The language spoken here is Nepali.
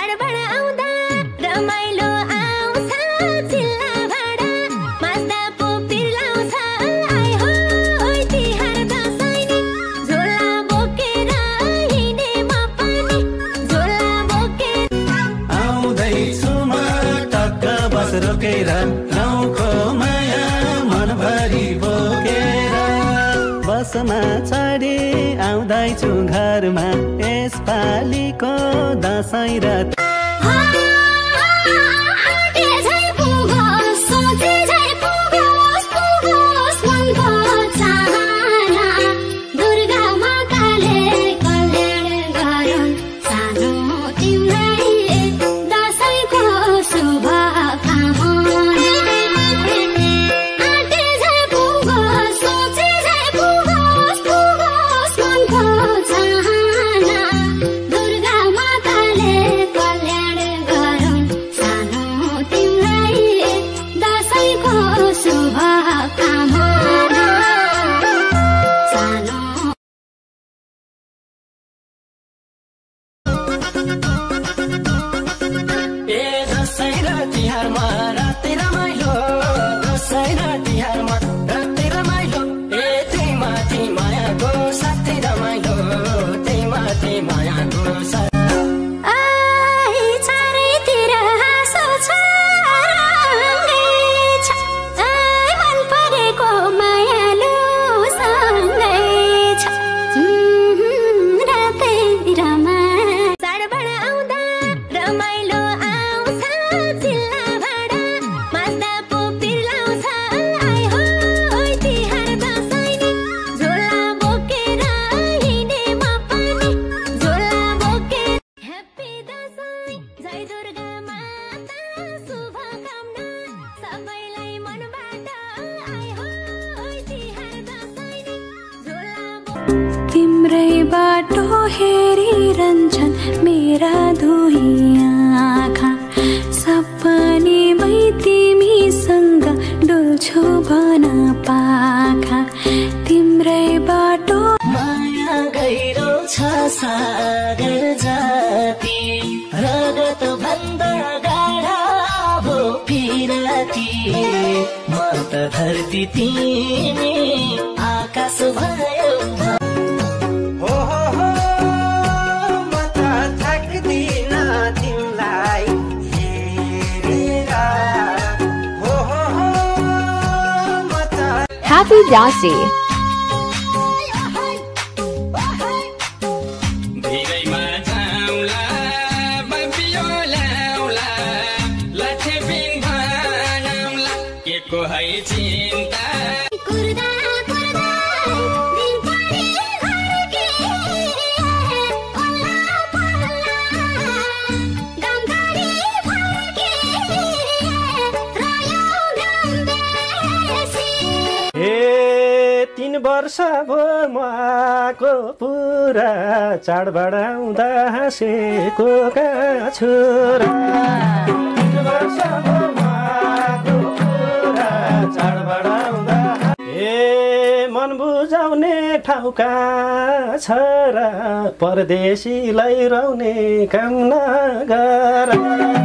चाडबाड आउँदा रमाइलो आउँछ चिल्ला भाडा मास्दा पो पिर्लाउँछ आइ हो तिहार दसैँ नि झोला बोकेर हिँडेमा पनि झोला बोकेर आउँदैछु म टक्क बस रोकेर गाउँको माया मनभरि बोकेर बसमा चढी आउँदैछु घरमा यसपालिको दसैँ रात तिम्रै बाटो हेरिरहन्छन् मेरा दुई आँखा सपनीमै तिमीसँग डुल्छु भन पाखा तिम्रै बाटो माया गहिरो छ सागर जाति रगत भन्दा गाढा भो पिराती म त धरती तिमी आकाश भयो Happy Dasi. वर्ष भयो मको पुरा चाडबाड आउँदा हाँसेको का छोरा वर्ष भयो मको पुरा चाडबाड आउँदा ए मन बुझाउने ठाउँका छोरा परदेशीलाई रुने काम नगर